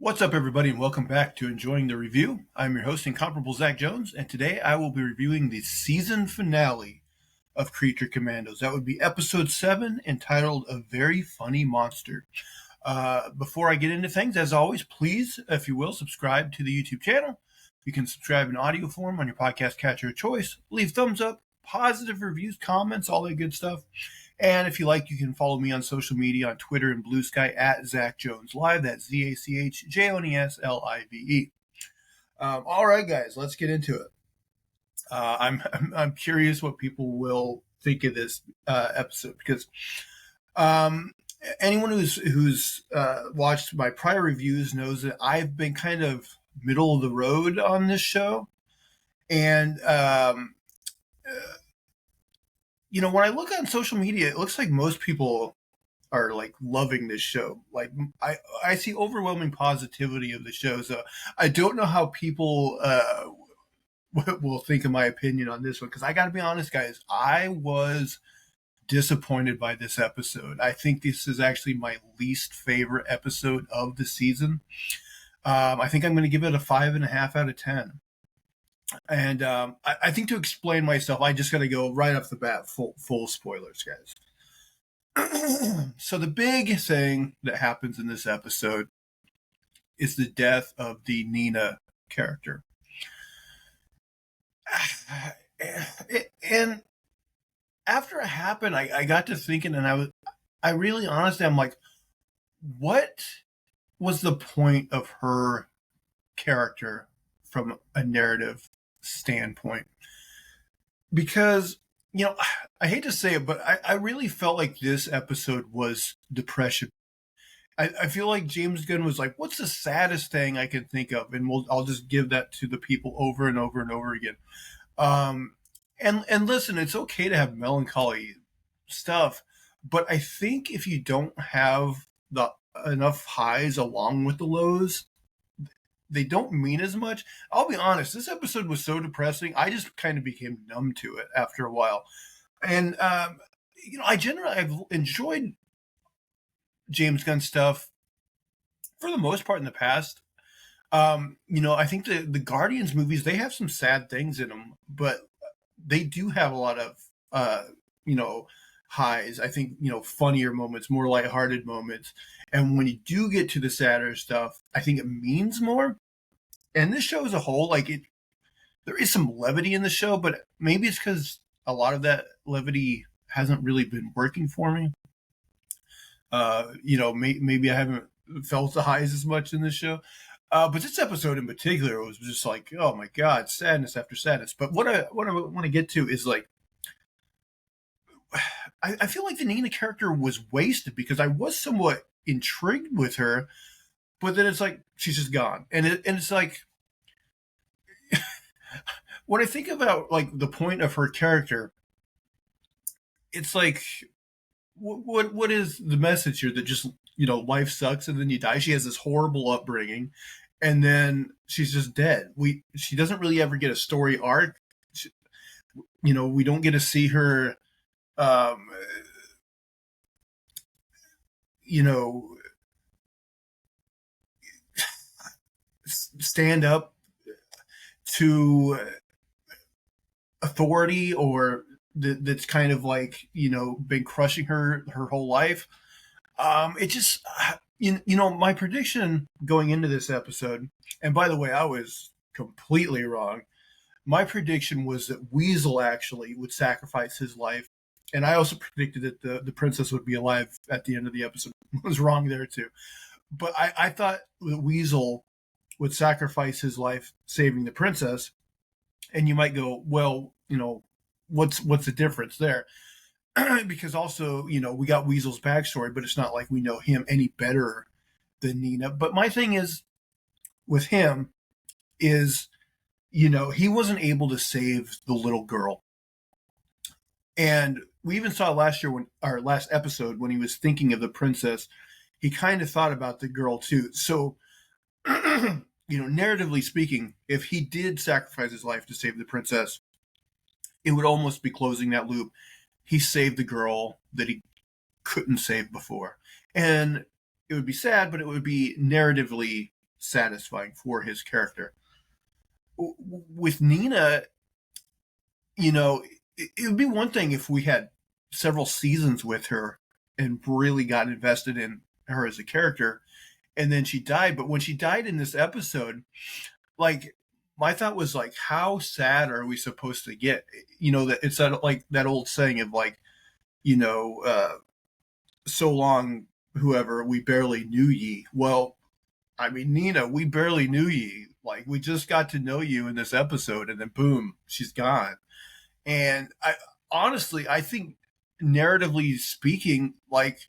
What's up, everybody, and welcome back to Enjoying the Review. I'm your host, Incomparable Zach Jones, and today I will be reviewing the season finale of Creature Commandos. That would be episode 7, entitled A Very Funny Monster. Before I get into things, as always, please, if you will, subscribe to the YouTube channel. You can subscribe in audio form on your podcast catcher of choice. Leave thumbs up, positive reviews, comments, all that good stuff. And if you like, you can follow me on social media on Twitter and Blue Sky at Zach Jones Live. That's ZachJonesLive. All right, guys, let's get into it. I'm curious what people will think of this episode because anyone who's watched my prior reviews knows that I've been kind of middle of the road on this show, and when I look on social media, it looks like most people are like loving this show. Like I see overwhelming positivity of the show. So I don't know how people will think of my opinion on this one. Cause I gotta be honest, guys, I was disappointed by this episode. I think this is actually my least favorite episode of the season. I think I'm going to give it a 5.5 out of 10. And I think to explain myself, I just got to go right off the bat, full spoilers, guys. So the big thing that happens in this episode is the death of the Nina character. And after it happened, I got to thinking, and I really honestly, I'm like, what was the point of her character from a narrative standpoint? Because, I hate to say it, but I really felt like this episode was depression. I feel like James Gunn was like, what's the saddest thing I can think of? And I'll just give that to the people over and over and over again. And listen, it's okay to have melancholy stuff, but I think if you don't have enough highs along with the lows, they don't mean as much. I'll be honest, this episode was so depressing, I just kind of became numb to it after a while. And, I've enjoyed James Gunn stuff for the most part in the past. I think the Guardians movies, they have some sad things in them, but they do have a lot of, highs. I think, funnier moments, more lighthearted moments. And when you do get to the sadder stuff, I think it means more. And this show as a whole, there is some levity in the show, but maybe it's because a lot of that levity hasn't really been working for me. Maybe I haven't felt the highs as much in this show. But this episode in particular was just like, oh my God, sadness after sadness. But what I want to get to is I feel like the Nina character was wasted because I was somewhat intrigued with her, but then it's like she's just gone, and it's like when I think about like the point of her character, it's like what is the message here? That just life sucks and then you die. She has this horrible upbringing, and then she's just dead. She doesn't really ever get a story arc. We don't get to see her. Stand up to authority, or that's kind of like been crushing her whole life. It just my prediction going into this episode, and by the way, I was completely wrong. My prediction was that Weasel actually would sacrifice his life, and I also predicted that the princess would be alive at the end of the episode. I was wrong there too, but I thought that Weasel would sacrifice his life saving the princess. And you might go, well, what's the difference there? Because also, we got Weasel's backstory, but it's not like we know him any better than Nina. But my thing is with him is, he wasn't able to save the little girl. And we even saw last episode, when he was thinking of the princess, he kind of thought about the girl too. So, narratively speaking, if he did sacrifice his life to save the princess, it would almost be closing that loop. He saved the girl that he couldn't save before. And it would be sad, but it would be narratively satisfying for his character. With Nina, you know, it would be one thing if we had several seasons with her and really got invested in her as a character, and then she died. But when she died in this episode, like, my thought was like, how sad are we supposed to get? You know, that it's that, like that old saying of like, you know, so long, whoever, we barely knew ye. Well, I mean, Nina, we barely knew ye. Like, we just got to know you in this episode, and then boom, she's gone. And I honestly, I think narratively speaking, like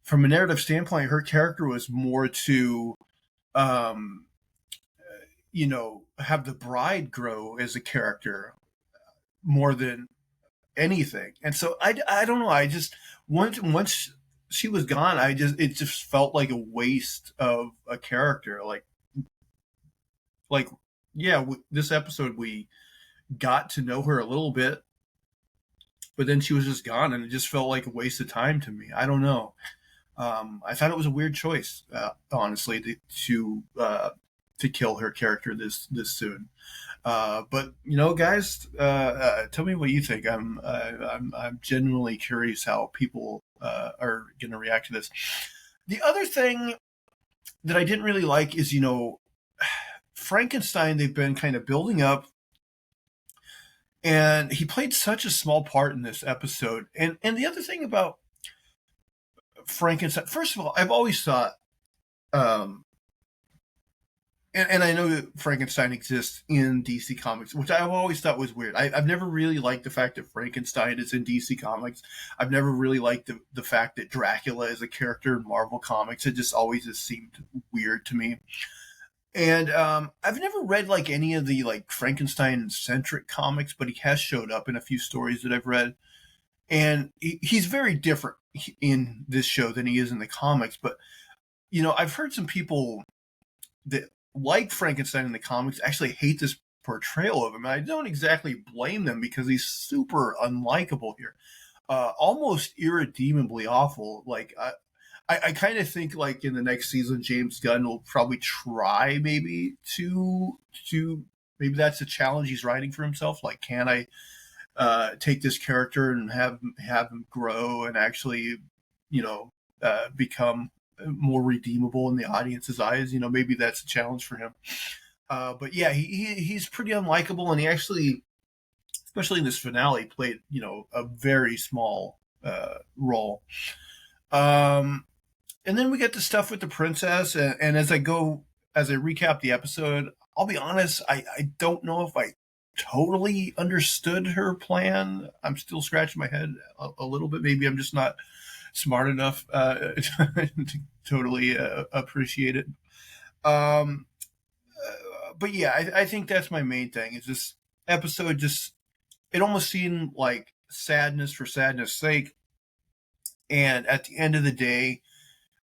from a narrative standpoint, her character was more to, um, you know, have the bride grow as a character more than anything. And so I don't know. I just once she was gone, it just felt like a waste of a character. Like yeah, this episode we got to know her a little bit, but then she was just gone, and it just felt like a waste of time to me. I don't know. I thought it was a weird choice, honestly, to kill her character this soon. But you know, guys, tell me what you think. I'm genuinely curious how people are going to react to this. The other thing that I didn't really like is, you know, Frankenstein. They've been kind of building up, and he played such a small part in this episode. And the other thing about Frankenstein, first of all, I've always thought, um, and I know that Frankenstein exists in DC Comics, which I've always thought was weird. I've never really liked the fact that Frankenstein is in DC Comics. I've never really liked the fact that Dracula is a character in Marvel Comics. It just always just seemed weird to me. And I've never read like any of the like Frankenstein-centric comics, but he has showed up in a few stories that I've read. And he's very different in this show than he is in the comics. But, you know, I've heard some people that like Frankenstein in the comics actually hate this portrayal of him. And I don't exactly blame them because he's super unlikable here. Almost irredeemably awful. Like, I kind of think like in the next season, James Gunn will probably try maybe to maybe that's a challenge he's writing for himself. Like, can I take this character and have him grow and actually, you know, become more redeemable in the audience's eyes? You know, maybe that's a challenge for him. But yeah, he's pretty unlikable, and he actually, especially in this finale, played, you know, a very small role. And then we get the stuff with the princess, and as I recap the episode, I'll be honest, I don't know if I totally understood her plan. I'm still scratching my head a little bit. Maybe I'm just not smart enough to totally appreciate it. Um, but yeah, I think that's my main thing. Is this episode just, it almost seemed like sadness for sadness' sake, and at the end of the day,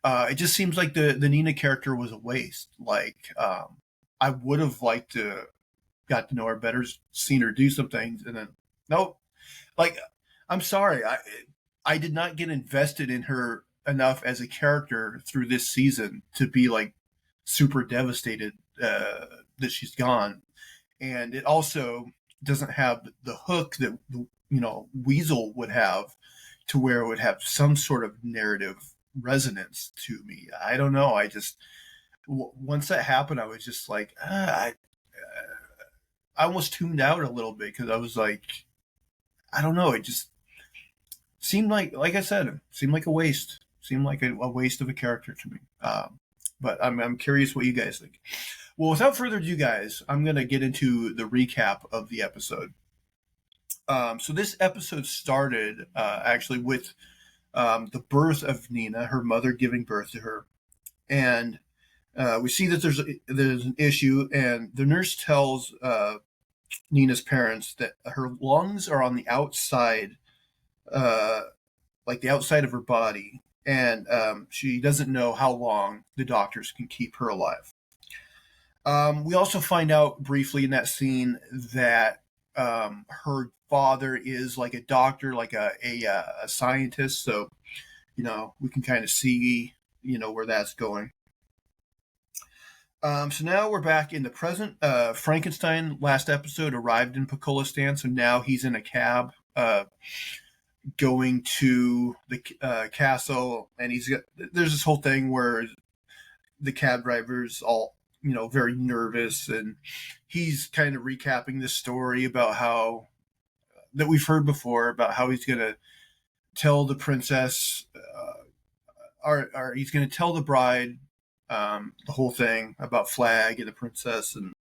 it just seems like the Nina character was a waste. Like, I would have liked to got to know her better, seen her do some things, and then nope. Like, I'm sorry, I did not get invested in her enough as a character through this season to be like super devastated that she's gone. And it also doesn't have the hook that, you know, Weasel would have, to where it would have some sort of narrative resonance to me. I don't know. I just, once that happened, I was just like, I almost tuned out a little bit because I was like, I don't know. It just seemed like I said, it seemed like a waste. Seemed like a waste of a character to me. But I'm curious what you guys think. Well, without further ado, guys, I'm going to get into the recap of the episode. So this episode started actually with the birth of Nina, her mother giving birth to her. And we see that there's an issue, and the nurse tells Nina's parents that her lungs are on the outside, like the outside of her body, and she doesn't know how long the doctors can keep her alive. We also find out briefly in that scene that her father is like a doctor, like a scientist. So, you know, we can kind of see, you know, where that's going. So now we're back in the present. Frankenstein last episode arrived in Pokolistan, so now he's in a cab going to the castle, and there's this whole thing where the cab driver's all very nervous, and he's kind of recapping this story about how that we've heard before about how he's going to tell the princess, or he's going to tell the bride the whole thing about Flag and the princess, and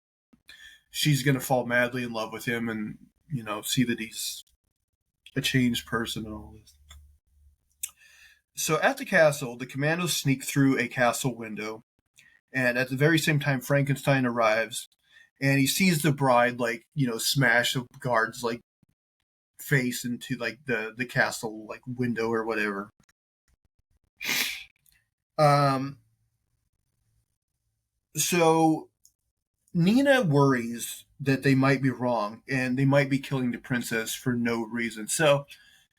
she's going to fall madly in love with him, and see that he's a changed person and all this. So at the castle, the commandos sneak through a castle window, and at the very same time, Frankenstein arrives, and he sees the bride smash a guard's face into the castle window or whatever. So Nina worries that they might be wrong and they might be killing the princess for no reason. So,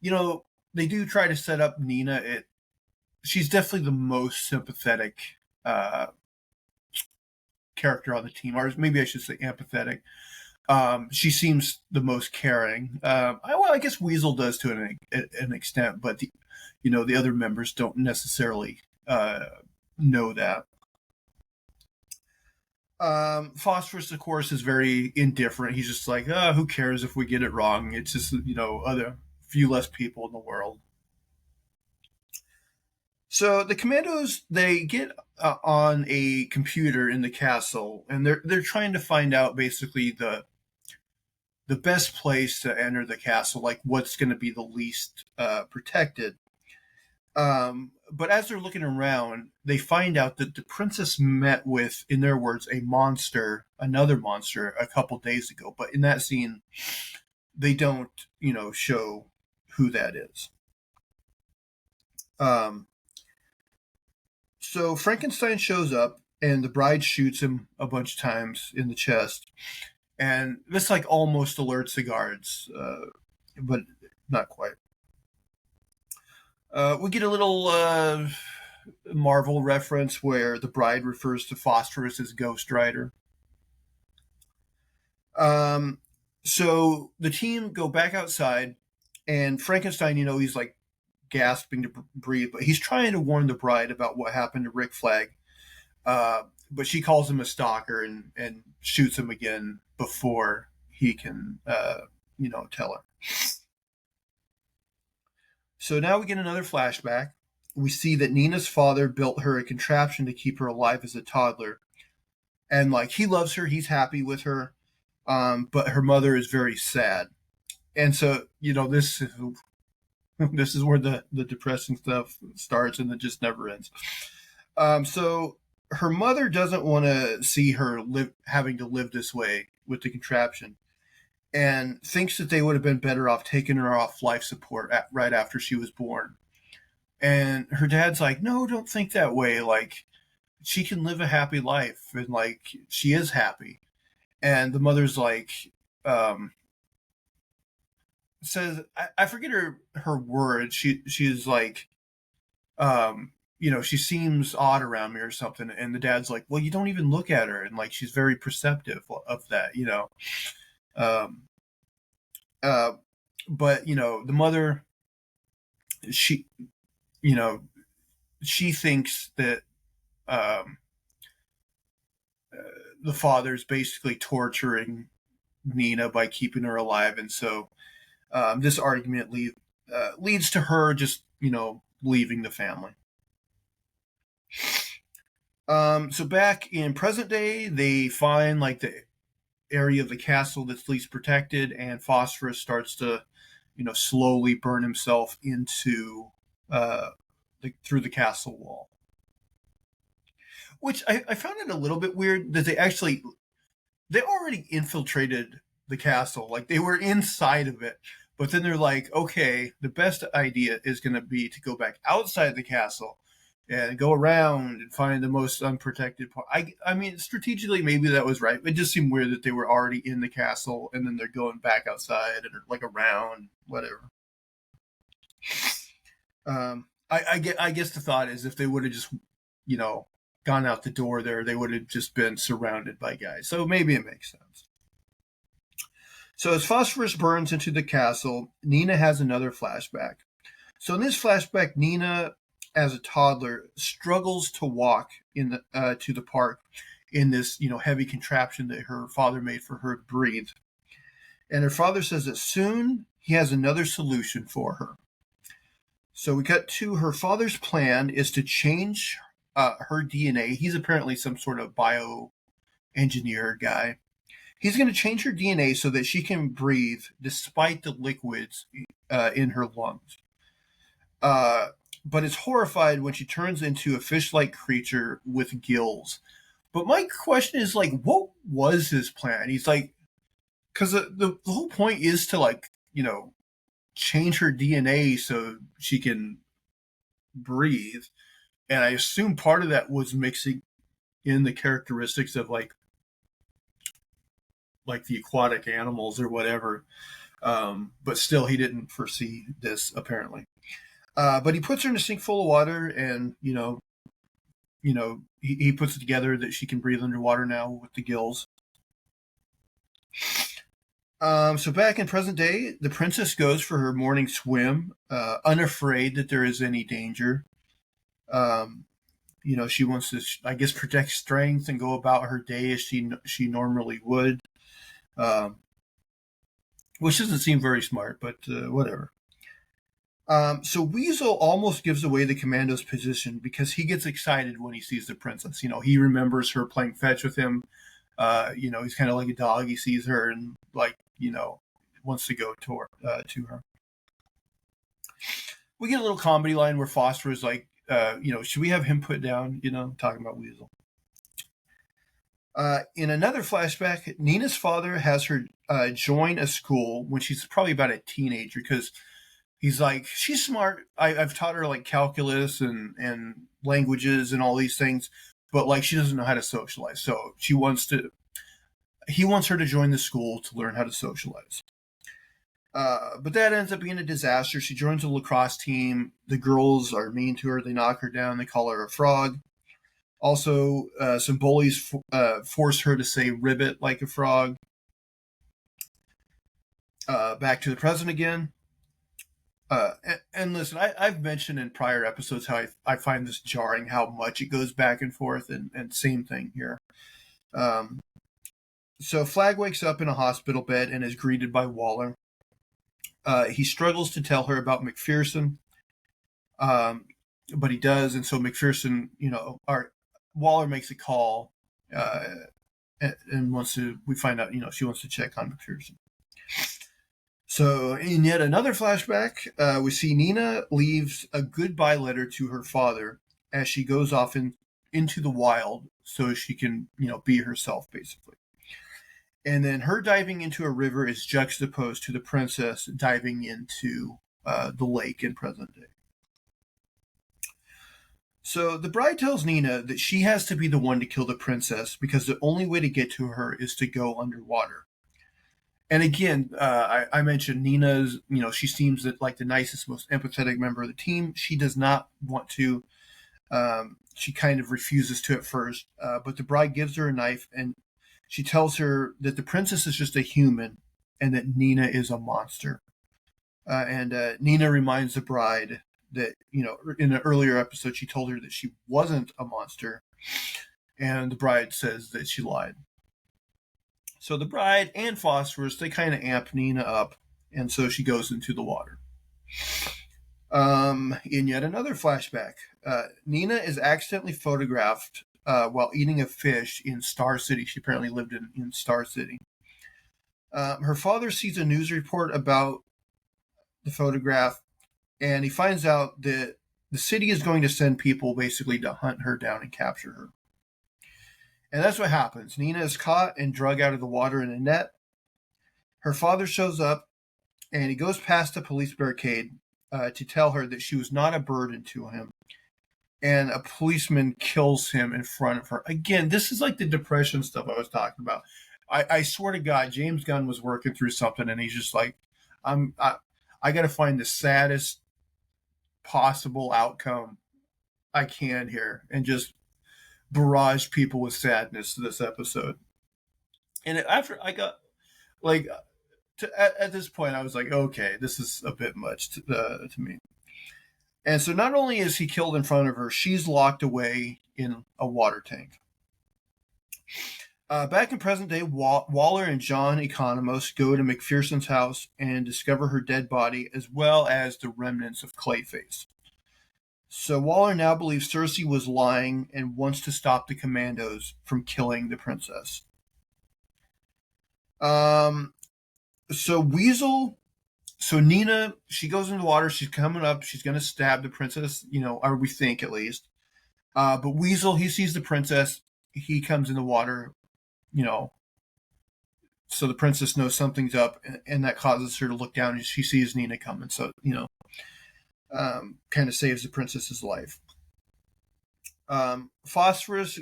they do try to set up Nina. She's definitely the most sympathetic character on the team, or maybe I should say empathetic. She seems the most caring. I guess Weasel does to an extent, but the other members don't necessarily know that. Phosphorus, of course, is very indifferent. He's just like, who cares if we get it wrong? It's just, other few less people in the world. So the commandos, they get on a computer in the castle, and they're trying to find out basically the best place to enter the castle, like what's going to be the least protected. But as they're looking around, they find out that the princess met with, in their words, another monster, a couple days ago. But in that scene, they don't, show who that is. So Frankenstein shows up, and the bride shoots him a bunch of times in the chest. And this almost alerts the guards, but not quite. We get a little Marvel reference where the bride refers to Phosphorus as Ghost Rider. So the team go back outside, and Frankenstein, he's gasping to breathe, but he's trying to warn the bride about what happened to Rick Flag. But she calls him a stalker and shoots him again before he can, tell her. So now we get another flashback. We see that Nina's father built her a contraption to keep her alive as a toddler. And he loves her, he's happy with her, but her mother is very sad. And so, this is where the depressing stuff starts, and it just never ends. So her mother doesn't want to see her having to live this way with the contraption, and thinks that they would have been better off taking her off life support right after she was born. And her dad's like, no, don't think that way. She can live a happy life, and she is happy. And the mother's says, I forget her words. She's like, she seems odd around me or something. And the dad's like, well, you don't even look at her, and she's very perceptive of that, but the mother, she thinks that the father's basically torturing Nina by keeping her alive, and so this argument leads to her just leaving the family. So back in present day, they find the area of the castle that's least protected, and Phosphorus starts to slowly burn himself into through the castle wall, which I found it a little bit weird that they already infiltrated the castle, they were inside of it, but then they're like, okay, the best idea is going to be to go back outside the castle and go around and find the most unprotected part. I mean, strategically, maybe that was right. It just seemed weird that they were already in the castle and then they're going back outside and around, whatever. I guess the thought is if they would have just, gone out the door there, they would have just been surrounded by guys. So maybe it makes sense. So as Phosphorus burns into the castle, Nina has another flashback. So in this flashback, Nina, as a toddler, struggles to walk to the park in this heavy contraption that her father made for her to breathe. And her father says that soon he has another solution for her. So we cut to her father's plan is to change her DNA. He's apparently some sort of bioengineer guy. He's going to change her DNA so that she can breathe despite the liquids in her lungs. But is horrified when she turns into a fish-like creature with gills. But my question is, like, what was his plan? He's like, because the whole point is to, change her DNA so she can breathe. And I assume part of that was mixing in the characteristics of, like the aquatic animals or whatever. But still, he didn't foresee this, apparently. But he puts her in a sink full of water, and he puts it together that she can breathe underwater now with the gills. So back in present day, the princess goes for her morning swim, unafraid that there is any danger. She wants to, I guess, protect strength and go about her day as she normally would, which doesn't seem very smart, but whatever. So Weasel almost gives away the commando's position because he gets excited when he sees the princess. He remembers her playing fetch with him. He's kind of like a dog. He sees her and wants to go to her. We get a little comedy line where Foster is like, should we have him put down? Talking about Weasel. In another flashback, Nina's father has her join a school when she's probably about a teenager because he's like, she's smart. I've taught her like calculus and languages and all these things, but she doesn't know how to socialize. So he wants her to join the school to learn how to socialize. But that ends up being a disaster. She joins a lacrosse team. The girls are mean to her. They knock her down. They call her a frog. Also, some bullies force her to say ribbit like a frog. Back to the present again. And listen, I've mentioned in prior episodes how I find this jarring, how much it goes back and forth, and same thing here. So Flag wakes up in a hospital bed and is greeted by Waller. He struggles to tell her about McPherson, but he does, and so McPherson, Waller makes a call, and we find out, she wants to check on McPherson. So in yet another flashback, we see Nina leaves a goodbye letter to her father as she goes off into the wild so she can, be herself, basically. And then her diving into a river is juxtaposed to the princess diving into the lake in present day. So the bride tells Nina that she has to be the one to kill the princess because the only way to get to her is to go underwater. And again, I mentioned Nina's, she seems like the nicest, most empathetic member of the team. She does not want to. She kind of refuses to at first. But the bride gives her a knife, and she tells her that the princess is just a human and that Nina is a monster. And Nina reminds the bride that, in an earlier episode, she told her that she wasn't a monster. And the bride says that she lied. So the bride and Phosphorus, they kind of amp Nina up, and so she goes into the water. In yet another flashback, Nina is accidentally photographed while eating a fish in Star City. She apparently lived in Star City. Her father sees a news report about the photograph, and he finds out that the city is going to send people basically to hunt her down and capture her. And that's what happens. Nina is caught and drug out of the water in a net. Her father shows up, and he goes past a police barricade to tell her that she was not a burden to him. And a policeman kills him in front of her. Again, this is like the depression stuff I was talking about. I swear to God, James Gunn was working through something, and he's just like, I got to find the saddest possible outcome I can here, and just barraged people with sadness this episode. And after I got like at this point, I was like, okay, this is a bit much to me. And so not only is he killed in front of her, she's locked away in a water tank. Back in present day, Waller and John Economos go to McPherson's house and discover her dead body as well as the remnants of Clayface. So Waller now believes Cersei was lying and wants to stop the Commandos from killing the princess. So Nina, she goes into the water. She's coming up. She's going to stab the princess, or we think at least. But Weasel, he sees the princess. He comes in the water, so the princess knows something's up, and that causes her to look down, and she sees Nina coming. So, kind of saves the princess's life. Phosphorus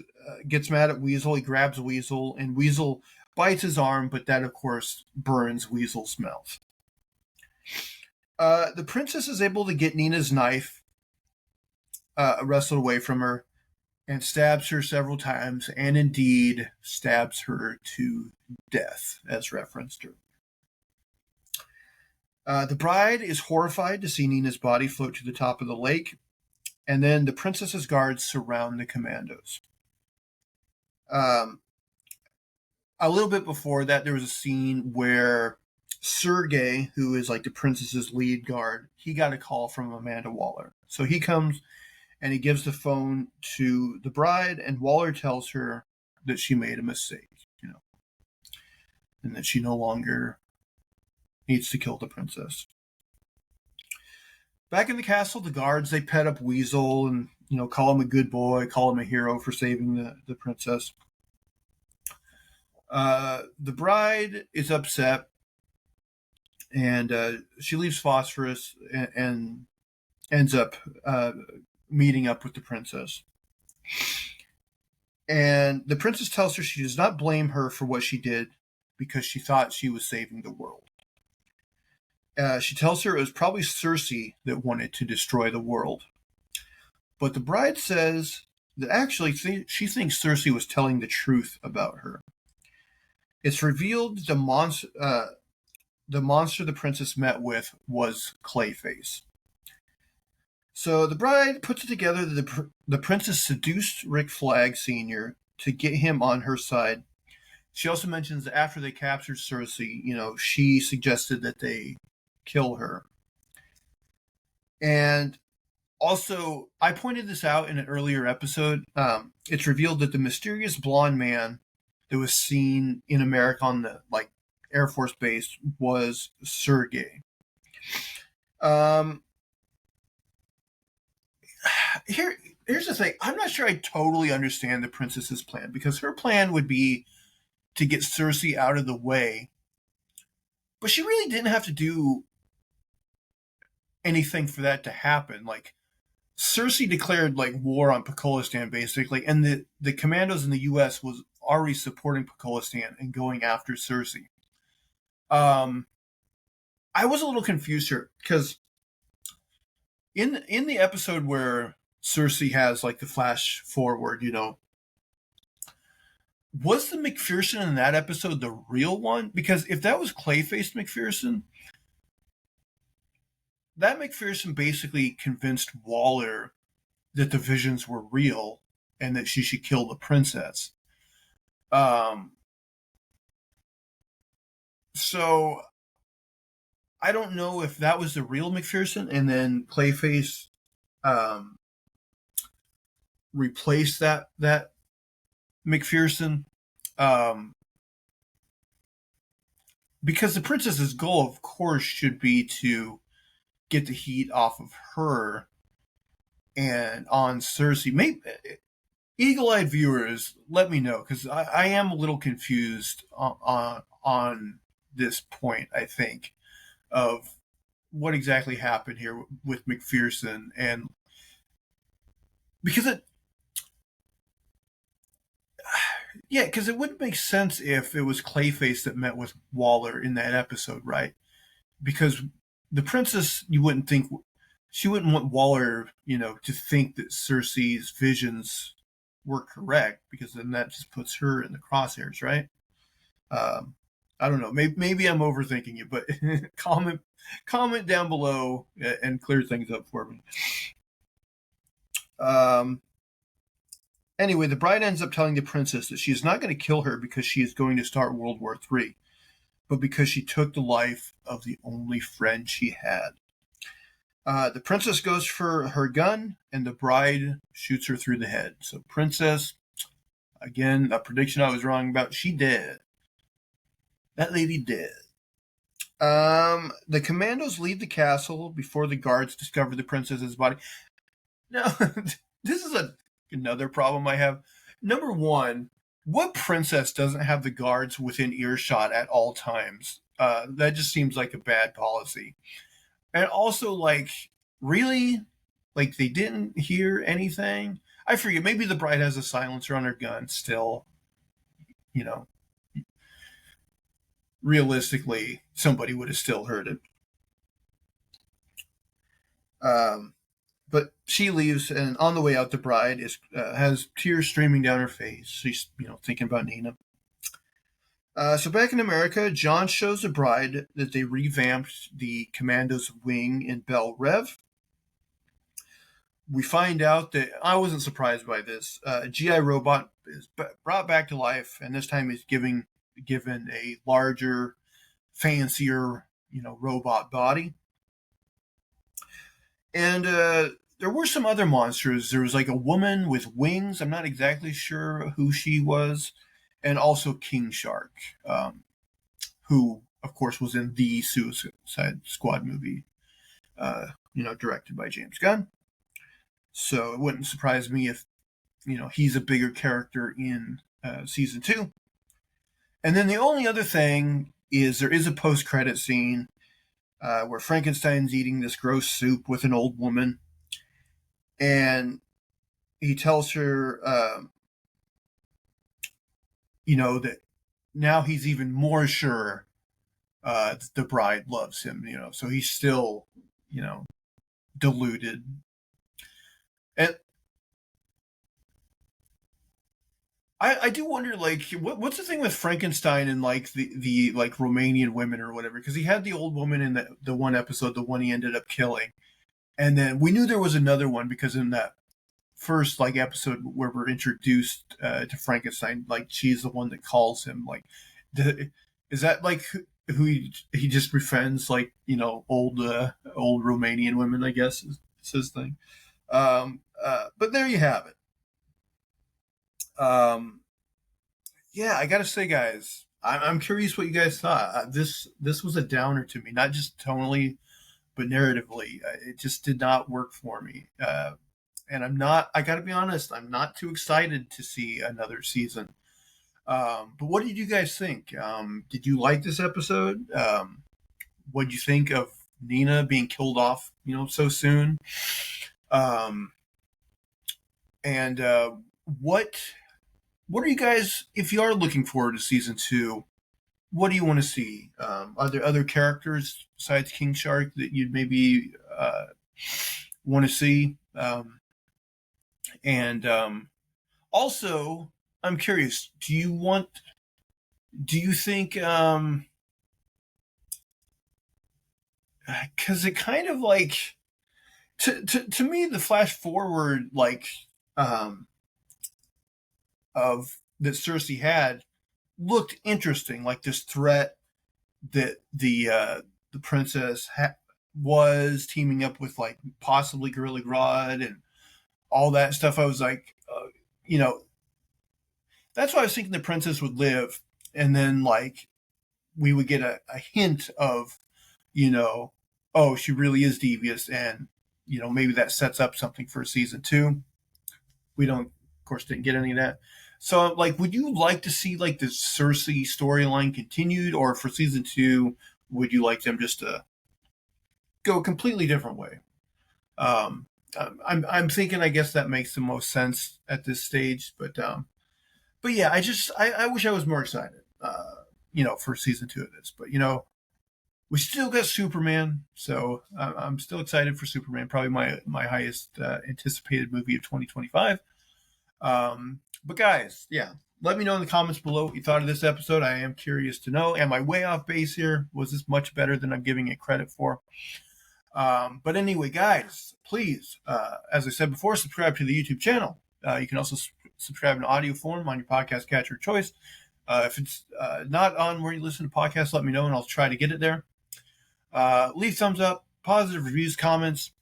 gets mad at Weasel. He grabs Weasel, and Weasel bites his arm, but that, of course, burns Weasel's mouth. The princess is able to get Nina's knife wrestled away from her and stabs her several times, and indeed stabs her to death, as referenced her. The bride is horrified to see Nina's body float to the top of the lake, and then the princess's guards surround the Commandos. A little bit before that, there was a scene where Sergei, who is like the princess's lead guard, he got a call from Amanda Waller. So he comes and he gives the phone to the bride, and Waller tells her that she made a mistake, and that she no longer needs to kill the princess. Back in the castle, the guards, they pet up Weasel and, call him a good boy, call him a hero for saving the princess. The bride is upset, and she leaves Phosphorus and ends up meeting up with the princess. And the princess tells her she does not blame her for what she did because she thought she was saving the world. She tells her it was probably Cersei that wanted to destroy the world. But the bride says that actually she thinks Cersei was telling the truth about her. It's revealed the monster the princess met with was Clayface. So the bride puts it together that the princess seduced Rick Flag Sr. to get him on her side. She also mentions that after they captured Cersei, she suggested that they kill her. And also, I pointed this out in an earlier episode. It's revealed that the mysterious blonde man that was seen in America on the Air Force Base was Sergei. Here's the thing. I'm not sure I totally understand the princess's plan, because her plan would be to get Cersei out of the way, but she really didn't have to do anything for that to happen. Cersei declared war on Pakistan basically, and the commandos in the U.S. was already supporting Pakistan and going after Cersei. I was a little confused here because in the episode where Cersei has the flash forward, was the McPherson in that episode the real one? Because if that was Clayface McPherson, that McPherson basically convinced Waller that the visions were real and that she should kill the princess. So I don't know if that was the real McPherson, and then Clayface replaced that McPherson. Because the princess's goal, of course, should be to get the heat off of her and on Cersei. Maybe eagle-eyed viewers, let me know, because I am a little confused on this point, I think, of what exactly happened here with McPherson. And because it wouldn't make sense if it was Clayface that met with Waller in that episode, right? Because the princess, you wouldn't think, she wouldn't want Waller, to think that Cersei's visions were correct, because then that just puts her in the crosshairs, right? Um, I don't know. Maybe I'm overthinking it, but comment down below and clear things up for me. Um, anyway, the bride ends up telling the princess that she is not going to kill her because she is going to start World War III, but because she took the life of the only friend she had. The princess goes for her gun, and the bride shoots her through the head. So, princess, again, a prediction I was wrong about, she dead. That lady dead. The commandos leave the castle before the guards discover the princess's body. Now, this is another problem I have. Number one, what princess doesn't have the guards within earshot at all times? That just seems like a bad policy. And also, like, really? Like, they didn't hear anything? I forget. Maybe the bride has a silencer on her gun still. You know, realistically, somebody would have still heard it. But she leaves, and on the way out, the bride has tears streaming down her face. She's thinking about Nina. So back in America, John shows the bride that they revamped the Commandos wing in Belle Rev. We find out that I wasn't surprised by this. GI robot is brought back to life, and this time he's given a larger, fancier, robot body. And there were some other monsters. There was like a woman with wings. I'm not exactly sure who she was, and also King Shark, who of course was in the Suicide Squad movie, directed by James Gunn. So it wouldn't surprise me if he's a bigger character in season 2. And then the only other thing is there is a post-credit scene where Frankenstein's eating this gross soup with an old woman, and he tells her, that now he's even more sure the bride loves him. So he's still, deluded. And I do wonder, like, what's the thing with Frankenstein and like the like Romanian women or whatever? Because he had the old woman in the one episode, the one he ended up killing, and then we knew there was another one because in that first like episode where we're introduced to Frankenstein, like she's the one that calls him. Like, is that like who he just befriends? Like old Romanian women, I guess is his thing. But there you have it. Yeah, I gotta say, guys, I'm curious what you guys thought. This was a downer to me, not just tonally, but narratively. It just did not work for me. And I'm not. I gotta be honest. I'm not too excited to see another season. But what did you guys think? Did you like this episode? What did you think of Nina being killed off, so soon? And what are you guys, if you are looking forward to season 2, what do you want to see? Are there other characters besides King Shark that you'd maybe want to see? And also, I'm curious, do you think, because it kind of like, to me, the flash forward, like, of that Cersei had looked interesting, like this threat that the princess was teaming up with like possibly Gorilla Grodd and all that stuff. I was like, that's why I was thinking the princess would live, and then like we would get a hint of, oh, she really is devious, and maybe that sets up something for season 2. We don't, of course, didn't get any of that. So, like, would you like to see like the Cersei storyline continued, or for season 2, would you like them just to go a completely different way? I'm thinking, I guess that makes the most sense at this stage, but yeah, I wish I was more excited, for season 2 of this, but we still got Superman, so I'm still excited for Superman. Probably my highest anticipated movie of 2025. But guys, yeah, let me know in the comments below what you thought of this episode. I am curious to know. Am I way off base here? Was this much better than I'm giving it credit for? But anyway, guys, please, as I said before, subscribe to the YouTube channel. You can also subscribe in audio form on your podcast catcher of choice. If it's not on where you listen to podcasts, let me know and I'll try to get it there. Leave thumbs up, positive reviews, comments,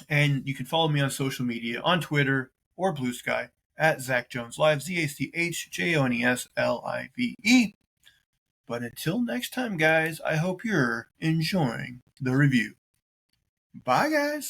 and you can follow me on social media on Twitter or Blue Sky at Zach Jones Live, ZachJonesLive. But until next time, guys, I hope you're enjoying the review. Bye, guys.